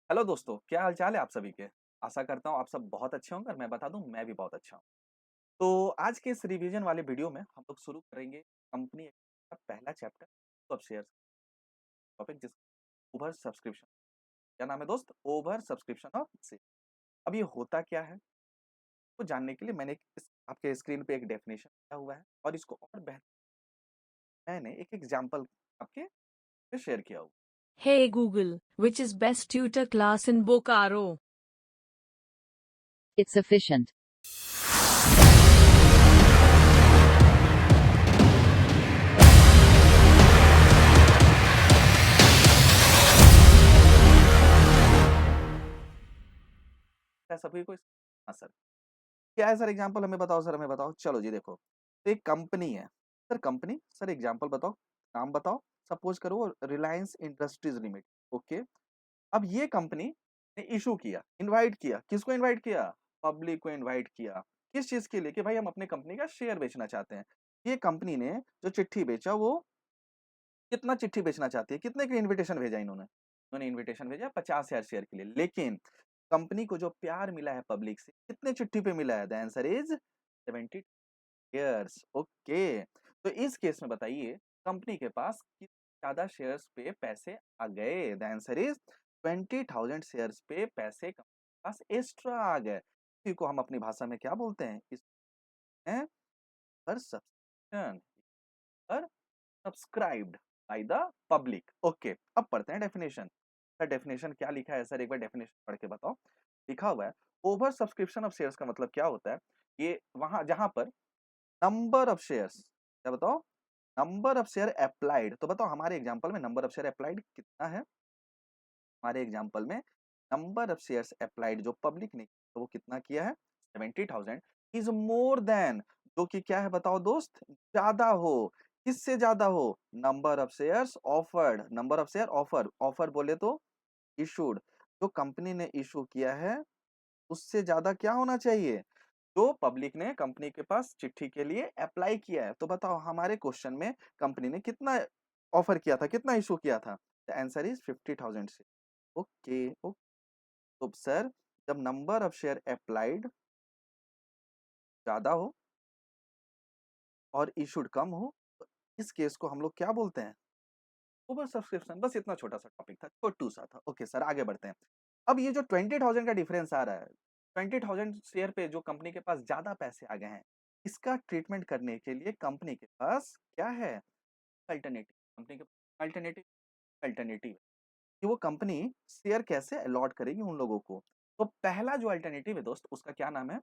Hello दोस्तों, क्या हाल-चाल है आप सभी के? आशा करता हूँ आप सब बहुत अच्छे होंगे और मैं बता दूँ मैं भी बहुत अच्छा हूँ। तो आज के इस रिवीजन वाले वीडियो में हम लोग शुरू करेंगे कंपनी का पहला चैप्टर ऑफ शेयर्स टॉपिक जिस ओवर सब्सक्रिप्शन। क्या नाम है दोस्त? Over subscription of share. अब ये होता क्या है? तो जानने के लिए मैंने आपके स्क्रीन पे एक डेफिनेशन दिया हुआ है और इसको और बेहतर मैंने एक एग्जांपल आपके से शेयर किया हुआ Hey Google, which is best tutor class in Bokaro? It's efficient. है सभी को। हाँ सर। क्या है सर एग्जांपल हमें बताओ सर, हमें बताओ। चलो जी देखो, तो एक कंपनी है। सर कंपनी, सर एग्जांपल बताओ, नाम बताओ। सपोज करो रिलायंस इंडस्ट्रीज लिमिटेड। ओके। अब ये कंपनी ने इशू किया, इनवाइट किया। किसको इनवाइट किया? पब्लिक को इनवाइट किया। किस चीज के लिए? कि भाई हम अपने कंपनी का शेयर बेचना चाहते हैं। ये कंपनी ने जो चिट्ठी बेचा वो कितना चिट्ठी बेचना चाहती है, कितने का इन्विटेशन भेजा इन्होंने इन्विटेशन भेजा 50,000 शेयर के लिए। लेकिन कंपनी को जो प्यार मिला है पब्लिक से, कितने चिट्ठी पे मिला है? The answer is 70 shares. Okay. तो इस केस में बताइए कंपनी के पास कितने ज्यादा शेयर्स पे पैसे आ गए? द आंसर इज 20,000 शेयर्स पे पैसे कंपनी के पास एक्स्ट्रा आ गए। इसी को हम अपनी भाषा में क्या बोलते हैं? इस है पर सब्सक्रिप्शन, पर subscribed by the public. Okay, अब पढ़ते हैं डेफिनेशन। सर डेफिनेशन क्या लिखा है सर? एक बार डेफिनेशन पढ़ के बताओ। लिखा हुआ है ओवर सब्सक्रिप्शन ऑफ शेयर्स का मतलब क्या होता है? ये वहां जहां पर नंबर ऑफ शेयर्स, क्या बताओ? Number of share applied. तो बताओ हमारे एग्जांपल में नंबर ऑफ शेयर अप्लाइड कितना है? हमारे एग्जांपल में नंबर ऑफ शेयर्स अप्लाइड जो पब्लिक ने तो वो कितना किया है? 70,000 इज मोर देन, जो कि क्या है बताओ दोस्त? ज्यादा हो। किससे ज्यादा हो? Number of shares offered. Number of share offer, offer बोले तो इशूड। जो कंपनी ने इशू किया है उससे ज्यादा क्या होना चाहिए? जो पब्लिक ने कंपनी के पास चिट्ठी के लिए अप्लाई किया है। तो बताओ हमारे क्वेश्चन में कंपनी ने कितना ऑफर किया था, कितना इशू किया था? द आंसर इज 50,000 से। Okay okay. तो सर जब नंबर ऑफ शेयर अप्लाइड ज्यादा हो और इशूड कम हो तो इस केस को हम लोग क्या बोलते हैं? Over subscription. बस इतना छोटा सा टॉपिक था, छोटू सा था। ओके सर आगे बढ़ते हैं। अब ये जो 20,000 का डिफरेंस आ रहा है, 20,000 शेयर पे जो कंपनी के पास ज्यादा पैसे आ गए हैं, इसका ट्रीटमेंट करने के लिए कंपनी के पास क्या है? अल्टरनेटिव। कंपनी के अल्टरनेटिव, अल्टरनेटिव कि वो कंपनी शेयर कैसे अलॉट करेगी उन लोगों को। तो पहला जो अल्टरनेटिव है दोस्त उसका क्या नाम है?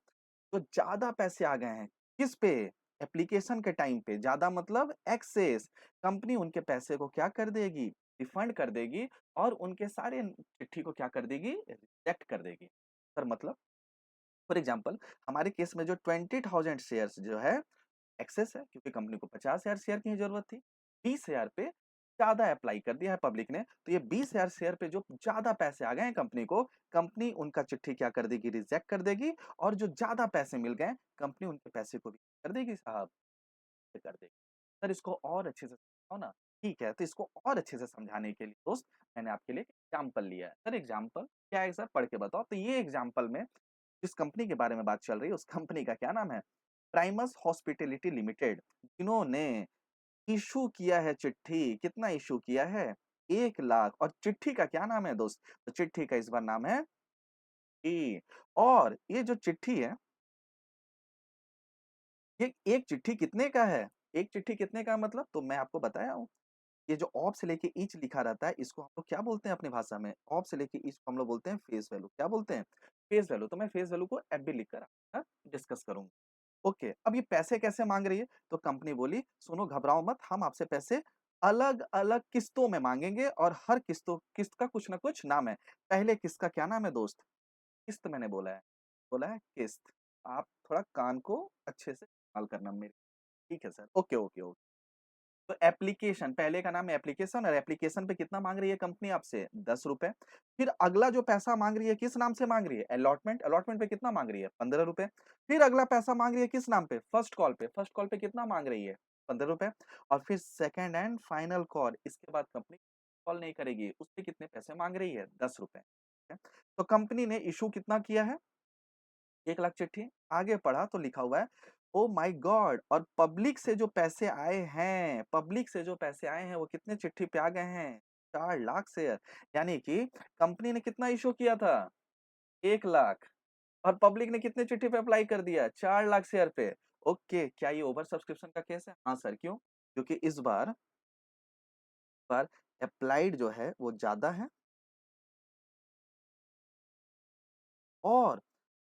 तो ज्यादा पैसे आ गए हैं किस पे? एप्लीकेशन के टाइम पे। ज्यादा मतलब एक्सेस। कंपनी उनके पैसे को क्या कर देगी? रिफंड कर देगी और उनके सारे चिट्ठी को क्या कर देगी? रिजेक्ट कर देगी। सर मतलब फॉर एग्जाम्पल हमारे केस में जो 20,000 शेयर्स जो है एक्सेस है, क्योंकि कंपनी को 50,000 शेयर की ही जरूरत थी। 20,000 पे ज्यादा अप्लाई कर दिया है पब्लिक ने, तो ये 20,000 शेयर पे जो ज्यादा पैसे आ गए हैं कंपनी को, कंपनी उनका चिट्ठी क्या कर देगी? रिजेक्ट कर देगी। और जो ज्यादा पैसे मिल गए कंपनी उनके पैसे को भी कर देगी साहब, ये कर देगी। सर इसको और अच्छे से समझाओ ना। ठीक है, तो इसको और अच्छे से समझाने के लिए दोस्त मैंने आपके लिए एग्जाम्पल लिया है। सर एग्जाम्पल क्या है सर? पढ़ के बताओ। तो ये एग्जाम्पल में जिस कंपनी के बारे में बात चल रही है उस कंपनी का क्या नाम है? Primus hospitality limited. जिन्होंने इशू किया है चिट्ठी। कितना इशू किया है? 1,00,000। और चिट्ठी का क्या नाम है दोस्त? तो चिट्ठी का इस बार नाम है ई। और ये जो चिट्ठी है, ये एक चिट्ठी कितने का है? एक चिट्ठी कितने का मतलब तो मैं आपको बताया हूँ। ये जो ऑफ से लेके ईच लिखा रहता है इसको हम लोग क्या बोलते हैं अपनी भाषा में? ऑफ से लेके ईच को हम लोग बोलते हैं फेस वैल्यू। क्या बोलते हैं? Face value. तो मैं फेस वैल्यू को एफ भी लिख कर डिस्कस करूंगा। ओके, अब ये पैसे कैसे मांग रही है? तो कंपनी बोली सुनो घबराओ मत, हम आपसे पैसे अलग अलग किस्तों में मांगेंगे और हर किस्त का कुछ ना कुछ नाम है। पहले किस्त का क्या नाम है दोस्त? किस्त मैंने बोला है किस्त। आप थोड़ा कान को अच्छे से इस्तेमाल करना मेरे। ठीक है सर, ओके ओके ओके। तो एप्लीकेशन, पहले का नाम है एप्लीकेशन और एप्लीकेशन पे कितना मांग रही है कंपनी आपसे? 10 रुपए। फिर अगला जो पैसा मांग रही है किस नाम से मांग रही है? अलॉटमेंट। अलॉटमेंट पे कितना मांग रही है? 15 रुपए। फिर अगला पैसा मांग रही है किस नाम पे? फर्स्ट कॉल पे। फर्स्ट कॉल पे कितना मांग रही है? 15 रुपए। और फिर सेकेंड एंड फाइनल कॉल, इसके बाद कंपनी कॉल नहीं करेगी, उस पे कितने पैसे मांग रही है? 10 रुपए। है। तो कंपनी ने इशू कितना किया है? 1 लाख चिट्ठी। आगे पढ़ा तो लिखा हुआ है, ओह माय गॉड! और पब्लिक से जो पैसे आए हैं, पब्लिक से जो पैसे आए हैं वो कितने चिट्ठी पे आ गए हैं? 4 लाख शेयर। यानी कि कंपनी ने कितना इश्यू किया था? 1 लाख और पब्लिक ने कितने चिट्ठी पे अप्लाई कर दिया? 4 लाख शेयर पे। ओके, क्या ये ओवर सब्सक्रिप्शन का केस है? हाँ सर, क्यों? क्योंकि इस बार एप्लाइड जो है वो ज़्यादा है और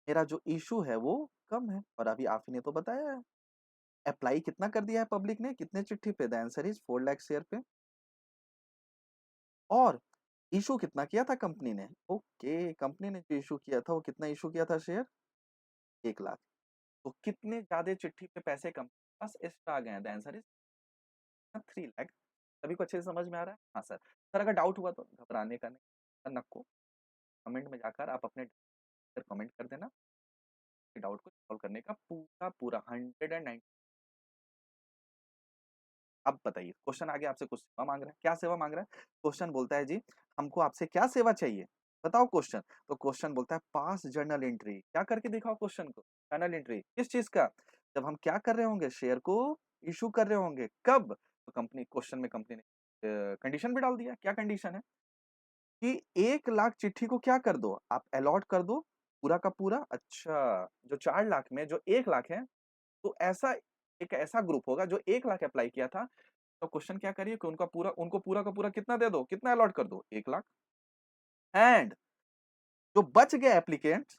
मेरा जो इश्यू है वो कम है और अभी आप ही ने तो बताया है। अप्लाई कितना कर दिया है पब्लिक ने? कितने चिट्ठी पे? The answer is 4 lakh share पे और इश्यू कितना किया था कंपनी ने? ओके, कंपनी ने जो इश्यू किया था वो कितना इश्यू किया था शेयर? 1 लाख। तो कितने ज़्यादा चिट्ठी पे पैसे कंपनी के पास एक्स्ट्रा आ गए हैं? The answer is 3 lakh. सभी को अच्छे से समझ में आ रहा है? हाँ सर। सर अगर डाउट हुआ तो घबराने का नहीं, नको कमेंट में जाकर आप अपने कमेंट कर देना। डाउट को सॉल्व करने का पूरा 190। अब बताइए क्वेश्चन आगे आपसे कुछ सेवा मांग रहा है। क्या सेवा मांग रहा है? क्वेश्चन बोलता है जी हमको आपसे क्या सेवा चाहिए? बताओ क्वेश्चन। तो क्वेश्चन बोलता है पास जर्नल एंट्री। क्या करके दिखाओ क्वेश्चन को? जर्नल एंट्री किस चीज का? जब हम क्या कर रहे होंगे? शेयर को इशू कर रहे होंगे। कब? तो कंपनी क्वेश्चन में कंपनी ने कंडीशन भी डाल दिया। क्या कंडीशन है? कि 1 लाख चिट्ठी को क्या कर दो? आप अलॉट कर दो पूरा का पूरा। अच्छा, जो 4 लाख में जो 1 लाख है तो ऐसा एक ऐसा ग्रुप होगा जो 1 लाख अप्लाई किया था। तो क्वेश्चन क्या करिए कि उनको पूरा का पूरा कितना दे दो? कितना अलॉट कर दो? 1 लाख। एंड जो बच गए एप्लीकेंट्स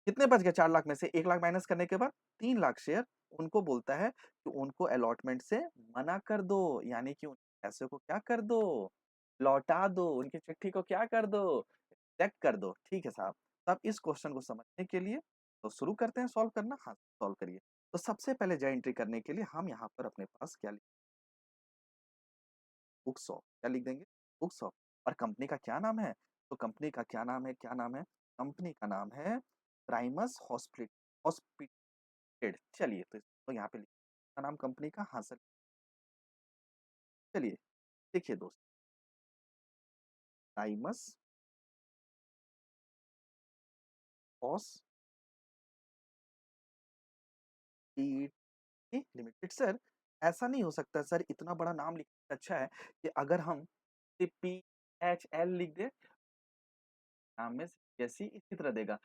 कितने बच गए 4 लाख में से? 1 लाख माइनस करने के बाद 3 लाख शेयर उनको बोलता है कि उनको अलॉटमेंट से मना कर दो। यानी कि उन पैसे को क्या कर दो? लौटा दो। उनकी चिट्ठी को क्या कर दो? रिजेक्ट कर दो। ठीक है साहब। तो अब इस क्वेश्चन को समझने के लिए तो शुरू करते हैं सॉल्व करना। हाँ, सॉल्व करिए। तो सबसे पहले जय एंट्री करने के लिए हम यहाँ पर अपने पास क्या बुक्स ऑफ क्या लिख देंगे? Books of. और कंपनी का क्या नाम है? तो कंपनी का क्या नाम है? क्या नाम है? कंपनी का नाम है प्राइमस हॉस्पिटेड। चलिए तो यहाँ पे लिखिए नाम कंपनी का। हाँ सर। चलिए देखिए दोस्त, प्राइमस हॉस्पिटल लिमिटेड। सर ऐसा नहीं हो सकता सर, इतना बड़ा नाम लिखने से अच्छा है कि अगर हम पी एच एल लिख दे। नाम में जैसी इसी तरह देगा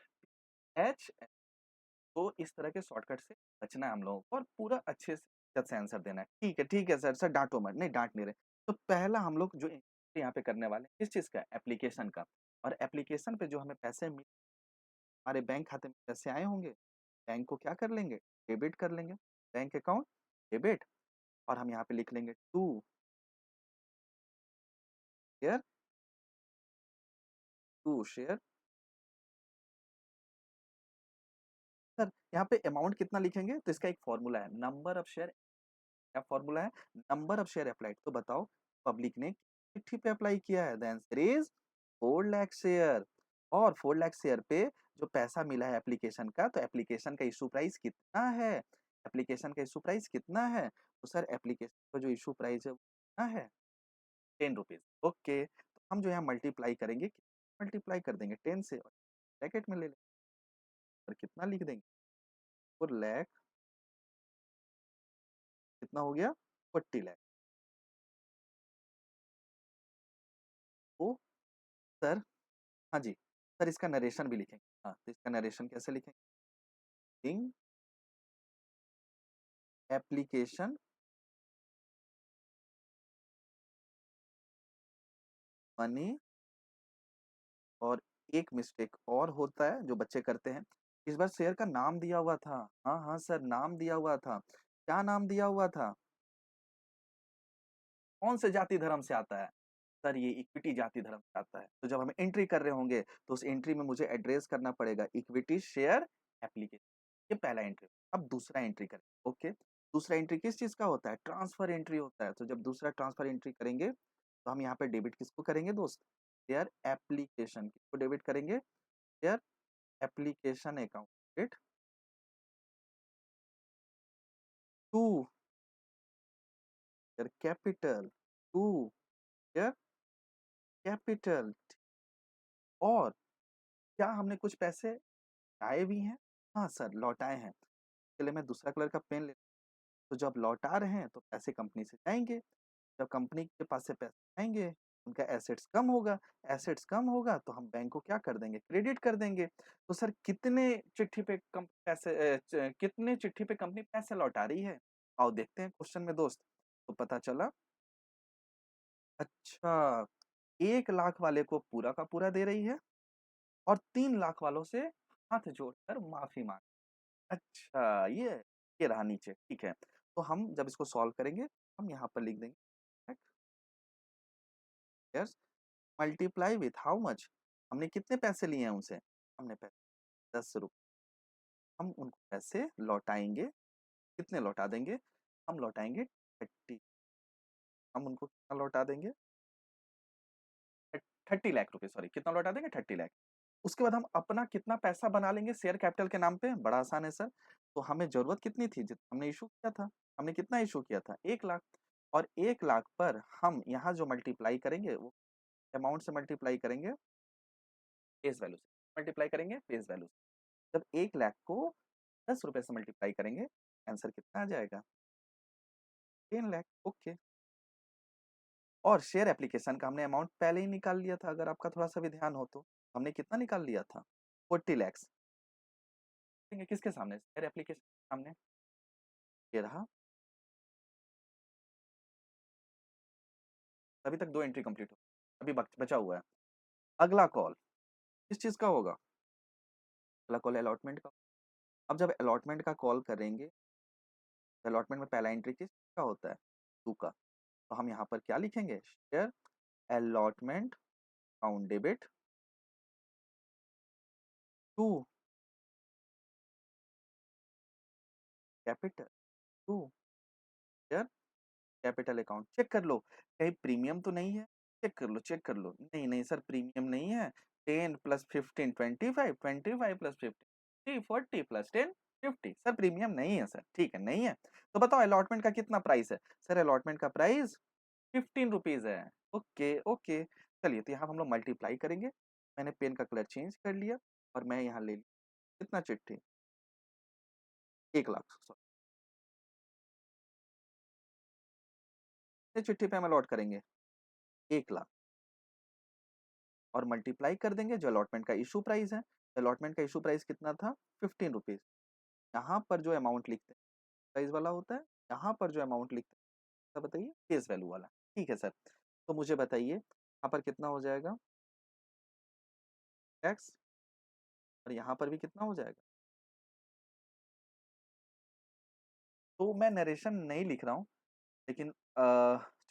एच। तो इस तरह के शॉर्टकट से बचना है हम लोगों को और पूरा अच्छे से इज्जत से आंसर देना है। ठीक है सर। सर डांटो मत। नहीं डांट नहीं रहे। तो पहला हम लोग जो यहाँ पे करने वाले हैं किस चीज का? एप्लीकेशन का। और एप्लीकेशन पे जो हमें पैसे मिले, हमारे बैंक खाते में पैसे आए होंगे, बैंक को क्या कर लेंगे? डेबिट कर लेंगे। Bank account debit. और हम यहाँ पे लिख लेंगे शेयर टू शेयर। सर यहाँ पे अमाउंट कितना लिखेंगे? तो इसका एक फॉर्मूला है, नंबर ऑफ शेयर। क्या फॉर्मूला है? Number of share applied. तो बताओ पब्लिक ने चिट्ठी पे अप्लाई किया है? The answer is 4 lakh share. और 4 लाख शेयर पे जो पैसा मिला है एप्लीकेशन का, तो एप्लीकेशन का इशू प्राइस कितना है? एप्लीकेशन का इशू प्राइस कितना है? तो सर एप्लीकेशन का जो इशू प्राइस है वो कितना है? 10 रुपीज। ओके, तो हम जो यहाँ मल्टीप्लाई करेंगे, मल्टीप्लाई कर देंगे 10 से और ब्रैकेट में ले लेंगे और कितना लिख देंगे? 4 लाख कितना हो गया? 40 लाख। तो सर, हाँ जी, सर इसका नरेशन भी लिखेंगे। हाँ, तो इसका नरेशन कैसे लिखेंगे? इन एप्लीकेशन मनी। और एक मिस्टेक और होता है जो बच्चे करते हैं, इस बार शेयर का नाम दिया हुआ था। हाँ हाँ सर, नाम दिया हुआ था। क्या नाम दिया हुआ था? कौन से जाति धर्म से आता है? सर ये इक्विटी जाति धर्म से आता है। तो जब हम एंट्री कर रहे होंगे तो उस एंट्री में मुझे एड्रेस करना पड़ेगा इक्विटी शेयर एप्लीकेशन। ये पहला एंट्री। अब दूसरा एंट्री करें। ओके, दूसरा एंट्री किस चीज का होता है? ट्रांसफर एंट्री होता है। तो जब दूसरा ट्रांसफर एंट्री करेंगे तो हम यहाँ पे डेबिट किसको करेंगे दोस्त? Share application. किसको डेबिट करेंगे? Share application account to share capital to share capital. और क्या हमने कुछ पैसे लौटाए भी हैं? हाँ सर, लौटाए हैं। चलिए मैं दूसरा कलर का पेन ले, तो जब लौटा रहे हैं तो पैसे कंपनी से जाएँगे। जब कंपनी के पास से पैसे आएँगे, उनका एसेट्स कम होगा, एसेट्स कम होगा तो हम बैंक को क्या कर देंगे? क्रेडिट कर देंगे। तो सर कितने चिट्ठी पे कंपनी पैसे लौटा रही है? आओ देखते हैं क्वेश्चन में दोस्त। तो पता चला अच्छा 1 लाख वाले को पूरा का पूरा दे रही है और 3 लाख वालों से हाथ जोड़कर माफ़ी माँग। अच्छा ये रहा नीचे, ठीक है। तो हम जब इसको सॉल्व करेंगे, हम यहाँ पर लिख देंगे yes multiply with how much हमने कितने पैसे लिए हैं उनसे? हमने पैसे ₹10 हम उनको पैसे लौटाएँगे, कितने लौटा देंगे? हम लौटाएँगे 30 हम उनको कितना लौटा देंगे? 30 लाख रुपए सॉरी कितना लौटा देंगे? 30 लाख। उसके बाद हम अपना कितना पैसा बना लेंगे शेयर कैपिटल के नाम पे? बड़ा आसान है सर। तो हमें ज़रूरत कितनी थी? जित हमने इश्यू किया था। हमने कितना इश्यू किया था? 1 लाख और 1 लाख पर हम यहाँ जो मल्टीप्लाई करेंगे वो अमाउंट से मल्टीप्लाई करेंगे फेस वैल्यू से। मल्टीप्लाई करेंगे फेस वैल्यू से। जब 1 लाख को ₹10 से मल्टीप्लाई करेंगे, आंसर कितना आ जाएगा? 10 लाख ओके। और शेयर एप्लीकेशन का हमने अमाउंट पहले ही निकाल लिया था अगर आपका थोड़ा-सा भी ध्यान हो तो। हमने कितना निकाल लिया था? 40 लैक्स। किसके सामने? शेयर एप्लीकेशन के सामने। ये रहा। अभी तक 2 एंट्री कंप्लीट हो अभी बचा हुआ है। अगला कॉल किस चीज़ का होगा? अगला कॉल अलॉटमेंट का। अब जब अलॉटमेंट का कॉल करेंगे, अलॉटमेंट में पहला एंट्री किसका होता है? 2 का। तो हम यहाँ पर क्या लिखेंगे? Share allotment account debit to capital to share capital account. Check कर लो, कहीं प्रीमियम तो नहीं है? चेक कर लो। नहीं, नहीं सर प्रीमियम नहीं है। 10 plus 15 25, 25 plus 15 40 plus 10 50 sir premium नहीं है सर, ठीक है, नहीं है। तो बताओ अलॉटमेंट का कितना प्राइस है? सर अलॉटमेंट का प्राइस ₹15 है। Okay, okay. चलिए तो यहाँ हम लोग मल्टीप्लाई करेंगे। मैंने पेन का कलर चेंज कर लिया और मैं यहाँ ले लिया कितना चिट्ठी? 1 लाख सॉरी। कितने चिट्ठी पे हम अलॉट करेंगे? 1 लाख। और मल्टीप्लाई कर देंगे जो अलॉटमेंट का इश्यू प्राइस है। अलॉटमेंट का इश्यू प्राइस कितना था? ₹15। यहाँ पर जो अमाउंट लिखते हैं प्राइस वाला होता है, यहाँ पर जो अमाउंट लिखते हैं तो बताइए फेस वैल्यू वाला। ठीक है सर। तो मुझे बताइए यहाँ पर कितना हो जाएगा? टैक्स और यहाँ पर भी कितना हो जाएगा? तो मैं नरेशन नहीं लिख रहा हूँ लेकिन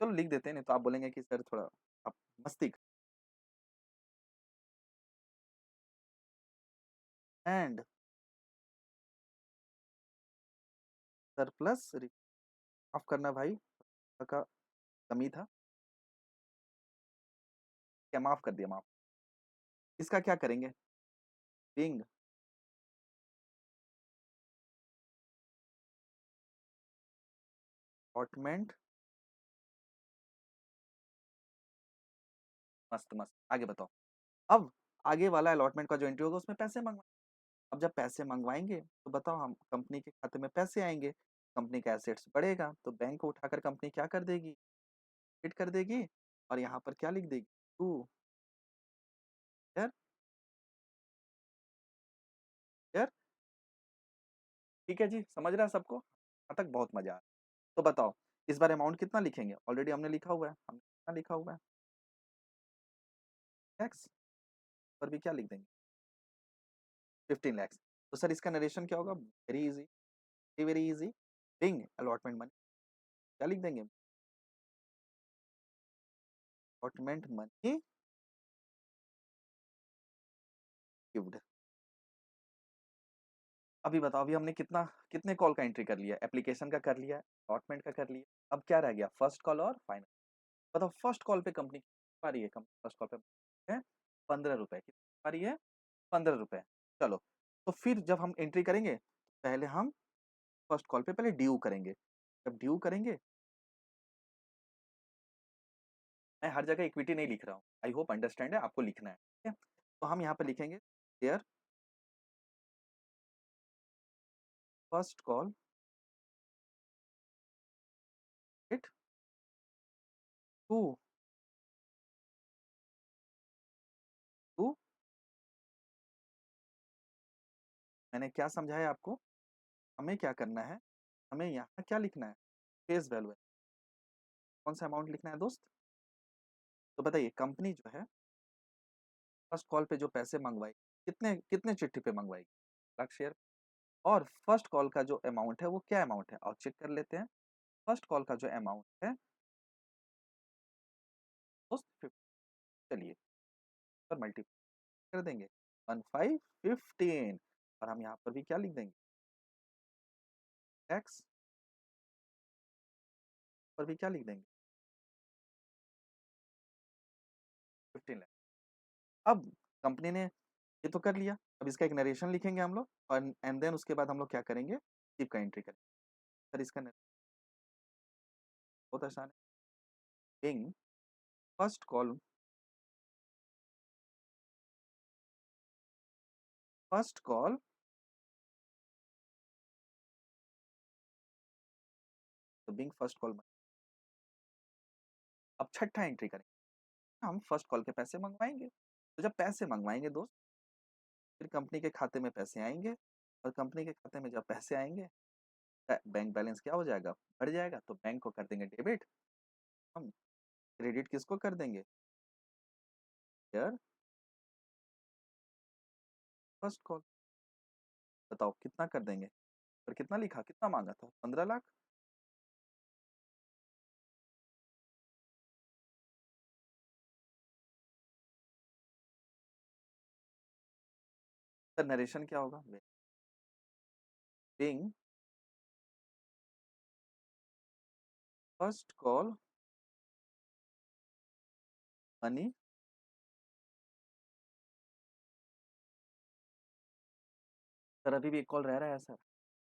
चलो लिख देते हैं नहीं तो आप बोलेंगे कि सर थोड़ा आप मस्ती एंड सरप्लस माफ करना भाई का कमी था। क्या माफ कर दिया माफ। इसका क्या करेंगे? बिंग अलॉटमेंट मस्त, मस्त। आगे बताओ। अब आगे वाला अलॉटमेंट का जो एंट्री होगा उसमें पैसे मंगवाएँ। अब जब पैसे मंगवाएँगे तो बताओ हम कंपनी के खाते में पैसे आएँगे, कंपनी का एसेट्स बढ़ेगा तो बैंक को उठाकर कंपनी क्या कर देगी? हिट कर देगी और यहाँ पर क्या लिख देगी? टू ईयर ईयर ठीक है जी, समझ रहा है सबको? यहाँ तक बहुत मज़ा आया। तो बताओ इस बार अमाउंट कितना लिखेंगे? ऑलरेडी हमने लिखा हुआ है। हमने कितना लिखा हुआ है? टैक्स पर भी क्या लिख देंगे? 15 लैक्स। तो सर इसका नरेशन क्या होगा? Very easy, very, very easy. Being allotment money क्या लिख देंगे? Allotment money gived. अभी बताओ अभी हमने कितने कॉल का एंट्री कर लिया? एप्लीकेशन का कर लिया, अलॉटमेंट का कर लिया। अब क्या रह गया? फर्स्ट कॉल और फाइनल। बताओ फर्स्ट कॉल पे कंपनी कितनी आ रही है? कंपनी फर्स्ट कॉल पे है ₹15 कितनी आ रही है? ₹15 चलो। तो फिर जब हम एंट्री करेंगे, पहले हम फर्स्ट कॉल पे पहले ड्यू करेंगे। जब ड्यू करेंगे, मैं हर जगह इक्विटी नहीं लिख रहा हूँ। आई होप अंडरस्टैंड है, आपको लिखना है, ठीक है? तो हम यहाँ पे लिखेंगे there first call it to to मैंने क्या समझाया आपको? हमें क्या करना है? हमें यहाँ क्या लिखना है? फेस वैल्यू है। कौन सा अमाउंट लिखना है दोस्त? तो बताइए कंपनी जो है फर्स्ट कॉल पे जो पैसे मंगवाई, कितने कितने चिट्ठी पे मंगवाई? लाख शेयर। और फर्स्ट कॉल का जो अमाउंट है वो क्या अमाउंट है? और चेक कर लेते हैं। फर्स्ट कॉल का जो अमाउंट है दोस्त चलिए पर मल्टीप्लाई कर देंगे 1515 और हम यहाँ पर भी क्या लिख देंगे? एक्स पर भी क्या लिख देंगे? 15 लाख। अब कंपनी ने ये तो कर लिया, अब इसका एक नरेशन लिखेंगे हम लोग और एंड देन उसके बाद हम लोग क्या करेंगे? टिप का एंट्री करेंगे। सर इसका बहुत आसान है। Being first call first call तो बिंग फर्स्ट कॉल। अब छठा एंट्री करेंगे, हम फर्स्ट कॉल के पैसे मंगवाएंगे। तो जब पैसे मंगवाएंगे दोस्त, फिर कंपनी के खाते में पैसे आएंगे और कंपनी के खाते में जब पैसे आएंगे, बैंक बैलेंस क्या हो जाएगा? बढ़ जाएगा। तो बैंक को कर देंगे डेबिट, हम क्रेडिट किसको कर देंगे? यार फर्स्ट कॉल। बताओ कितना कर देंगे? और कितना लिखा, कितना मांगा था? 15 लाख। सर नरेशन क्या होगा? Being first call money. Sir अभी भी एक कॉल रह रहा है सर,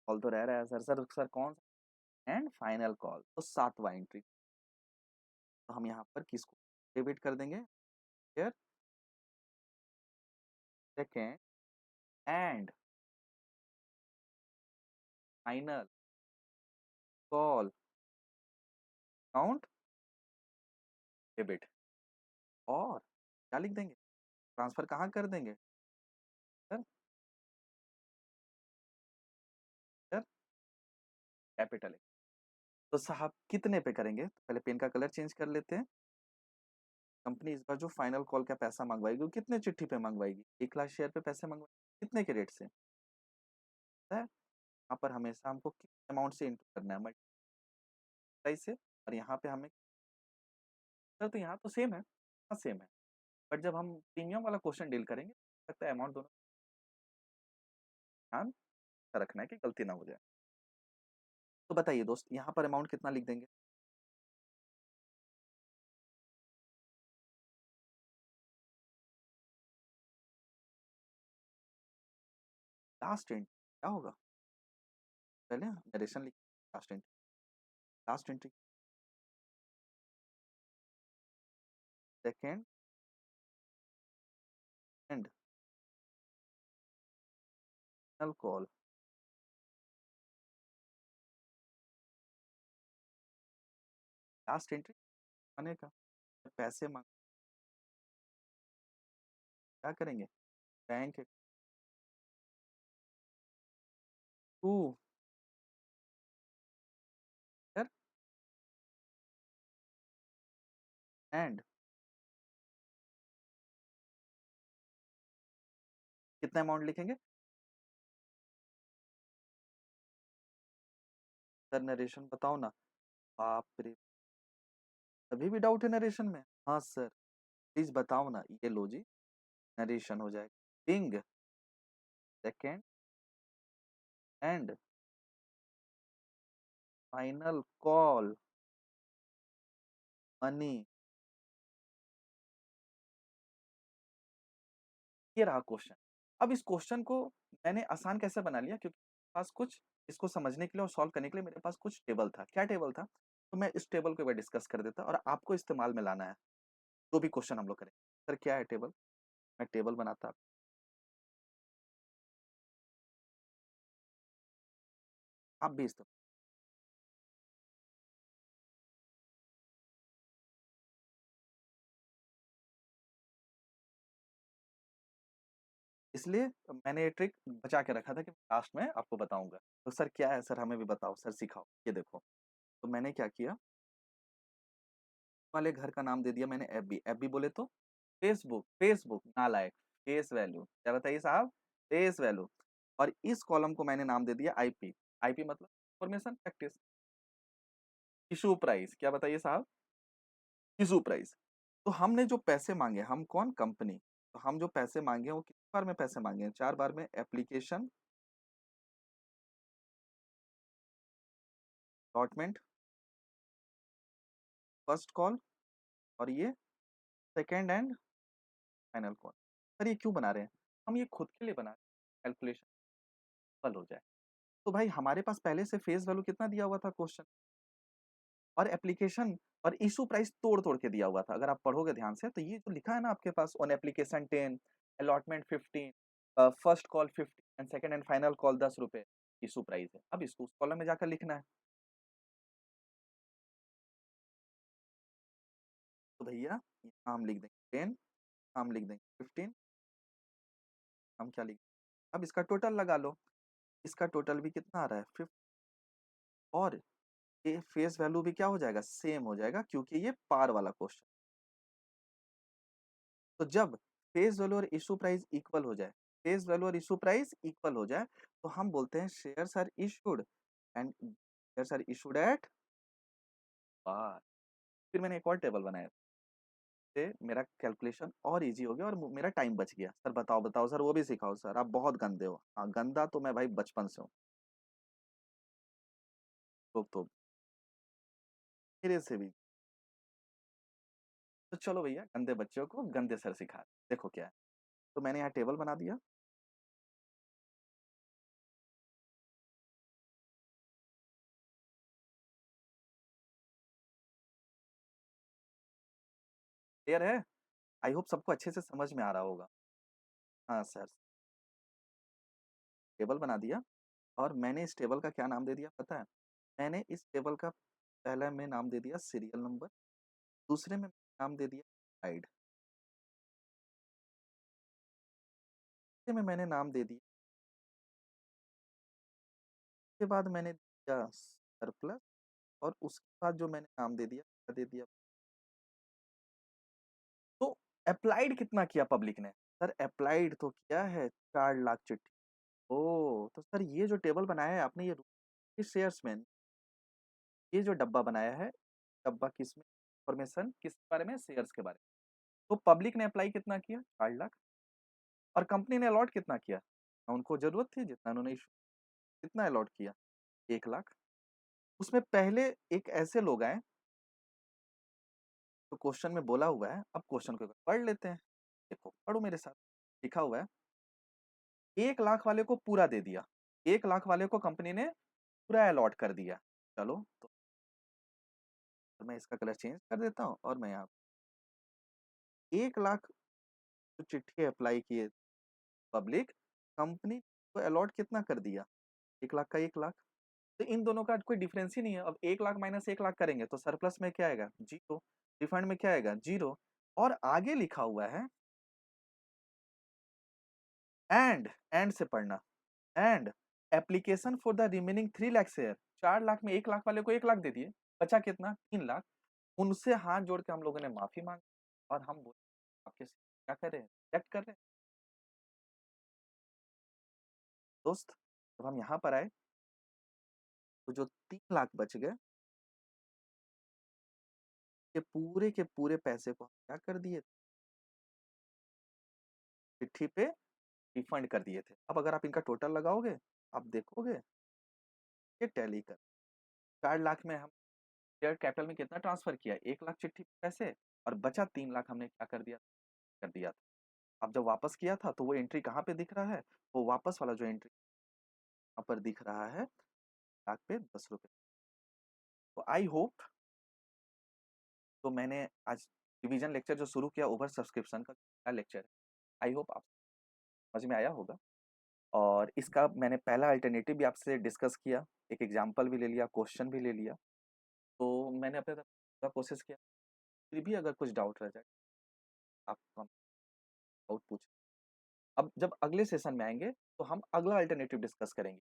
कॉल तो रह रहा है सर। सर सर कौन सा? एंड फाइनल कॉल, तो सातवां एंट्री। तो हम यहाँ पर किसको डेबिट कर देंगे? फिर second and final call count debit. और क्या लिख देंगे? ट्रांसफर कहाँ कर देंगे? सर सर कैपिटल है। तो साहब कितने पे करेंगे? तो पहले पेन का कलर चेंज कर लेते हैं। कंपनी इस बार जो फाइनल कॉल का पैसा मंगवाएगी वो कितने चिट्ठी पे मंगवाएगी? 1 लाख शेयर पे पैसे मंगवाएगी कितने के रेट से? पता है? यहाँ पर हमेशा हमको अमाउंट से इंटू करना है, मल्टीप्लाई से। और यहाँ पे हमें सर तो यहाँ तो सेम है, हाँ सेम है। बट जब हम प्रीमियम वाला क्वेश्चन डील करेंगे, लगता है अमाउंट दोनों ध्यान रखना है कि गलती ना हो जाए। तो बताइए दोस्त यहाँ पर अमाउंट कितना लिख देंगे? लास्ट एंट्री क्या होगा? पहले नरेशन लिख, last entry, last entry second and final call. Last entry आने का पैसे मांग क्या करेंगे? बैंक टू एंड कितना अमाउंट लिखेंगे? सर नरेशन बताओ ना। बाप रे, अभी भी डाउट है नरेशन में? हाँ सर प्लीज बताओ ना। ये लो जी, नरेशन हो जाएगा being second and final call money. ये रहा क्वेश्चन। अब इस क्वेश्चन को मैंने आसान कैसे बना लिया, क्योंकि मेरे पास कुछ इसको समझने के लिए और सॉल्व करने के लिए मेरे पास कुछ टेबल था। क्या टेबल था? तो मैं इस टेबल को डिस्कस कर देता और आपको इस्तेमाल में लाना है जो भी क्वेश्चन हम लोग करें। सर क्या है टेबल? मैं टेबल बनाता, आप भी इस्तेमाल, इसलिए मैंने ये ट्रिक बचा के रखा था कि लास्ट में आपको बताऊँगा। तो सर क्या है सर, हमें भी बताओ सर, सिखाओ। ये देखो, तो मैंने क्या किया, वाले घर का नाम दे दिया मैंने एफबी, एफबी बोले तो फेसबुक, फेसबुक नालायक, फेस वैल्यू, क्या बताइए साहब? Face value. और इस कॉलम को मैंने नाम दे दिया आईपी, आईपी मतलब इन्फॉर्मेशन प्रैक्टिस, इशू प्राइस, क्या बताइए साहब? Issue price. तो हमने जो पैसे माँगे, हम कौन? कंपनी। तो हम जो पैसे माँगे हैं वो कितनी बार में पैसे माँगे हैं? 4 बार में। एप्लीकेशन, अलॉटमेंट, फर्स्ट कॉल और ये second and final call. Sir ये क्यों बना रहे हैं? हम ये खुद के लिए बना रहे हैं, कैलकुलेशन सफल हो जाए। तो भाई हमारे पास पहले से फेस वैल्यू कितना दिया हुआ था क्वेश्चन, और एप्लीकेशन और इशू प्राइस तोड़-तोड़ के दिया हुआ था। अगर आप पढ़ोगे ध्यान से तो ये जो लिखा है ना आपके पास, on application 10, allotment 15, first call 50 and second and final call ₹10 issue price है। अब इसको उस कॉलम में जाकर लिखना है। तो भैया यहाँ हम लिख देंगे 10, हम लिख देंगे 15, हम क्या लिख, अब इसका टोटल लगा लो। इसका टोटल भी कितना आ रहा है? 50, और ये फेस वैल्यू भी क्या हो जाएगा? सेम हो जाएगा, क्योंकि ये पार वाला क्वेश्चन। तो जब फेस वैल्यू और इशू प्राइस इक्वल हो जाए, फेस वैल्यू और इशू प्राइस इक्वल हो जाए, तो हम बोलते हैं shares are issued and shares are issued at par. फिर मैंने एक और टेबल बनाया, से मेरा कैलकुलेशन और इजी हो गया और मेरा टाइम बच गया। सर बताओ बताओ सर, वो भी सिखाओ सर, आप बहुत गंदे हो। हाँ गंदा तो मैं भाई बचपन से हूँ, तो मेरे से भी। तो चलो भैया, गंदे बच्चों को गंदे सर सिखा रहे। देखो क्या है, तो मैंने यहाँ टेबल बना दिया। क्लियर है? आई होप सबको अच्छे से समझ में आ रहा होगा। हाँ सर, टेबल बना दिया, और मैंने इस टेबल का क्या नाम दे दिया पता है? मैंने इस टेबल का पहला में नाम दे दिया सीरियल नंबर, दूसरे में नाम दे दिया स्लाइड, तीसरे में मैंने नाम दे दिया, उसके बाद मैंने दिया सरप्लस, और उसके बाद जो मैंने नाम दे दिया क्या दे दिया? तो अप्लाइड कितना किया पब्लिक ने? सर अप्लाइड तो किया है 4 लाख चिट्ठी। ओ तो सर ये जो टेबल बनाया है आपने, ये शेयर्स में, ये जो डब्बा बनाया है, डब्बा किसमें? इंफॉर्मेशन किस बारे में? शेयर्स के बारे में। तो पब्लिक ने अप्लाई कितना किया? 4 लाख। और कंपनी ने अलॉट कितना किया? उनको जरूरत थी जितना उन्होंने कितना अलॉट किया? 1 लाख। उसमें पहले एक ऐसे लोग आए, तो क्वेश्चन में बोला हुआ है, अब क्वेश्चन को पढ़ लेते हैं। देखो पढ़ो मेरे साथ, लिखा हुआ है 1 लाख वाले को पूरा दे दिया, 1 लाख वाले को कंपनी ने पूरा अलॉट कर दिया। चलो तो मैं इसका कलर चेंज कर देता हूँ, और मैं यहाँ 1 लाख जो चिट्ठी अप्लाई किए पब्लिक, कंपनी को अलॉट कितना कर दिया? 1 लाख का 1 लाख। तो इन दोनों का कोई डिफरेंस ही नहीं है। अब 1 लाख माइनस 1 लाख करेंगे तो सरप्लस में क्या आएगा? जीरो। रिफंड में क्या आएगा? जीरो। और आगे लिखा हुआ है एंड से पढ़ना, and application for the remaining 3 lakh share. 4 lakh में 1 लाख वाले को 1 लाख दे दिए, बचा कितना? 3 लाख। उनसे हाथ जोड़ के हम लोगों ने माफी मांगी, और हम बोले आपके क्या कर रहे हैं, रिजेक्ट कर रहे हैं। दोस्त जब हम यहाँ पर आए, तो जो 3 लाख बच गए, के पूरे पैसे को हम क्या कर दिए? चिट्ठी पे रिफंड कर दिए थे। अब अगर आप इनका टोटल लगाओगे, आप देखोगे ये टैली कर, 4 लाख में हम शेयर कैपिटल में कितना ट्रांसफर किया? 1 लाख चिट्ठी पैसे, और बचा 3 लाख हमने क्या कर दिया था। अब जब वापस किया था तो वो एंट्री कहाँ पे दिख रहा है? वो वापस वाला जो एंट्री यहाँ पर दिख रहा है, लाख पे 10 रुपए। तो आई होप, तो मैंने आज रिवीजन लेक्चर जो शुरू किया ओवर सब्सक्रिप्शन का, क्या लेक्चर है, आई होप आप समझ में आया होगा। और इसका मैंने पहला अल्टरनेटिव भी आपसे डिस्कस किया, एक एग्जांपल भी ले लिया, क्वेश्चन भी ले लिया। तो मैंने अपने तरफ पूरा कोशिश किया, फिर भी अगर कुछ डाउट रह जाए आप हम डाउट पूछ। अब जब अगले सेशन में आएँगे तो हम अगला अल्टरनेटिव डिस्कस करेंगे।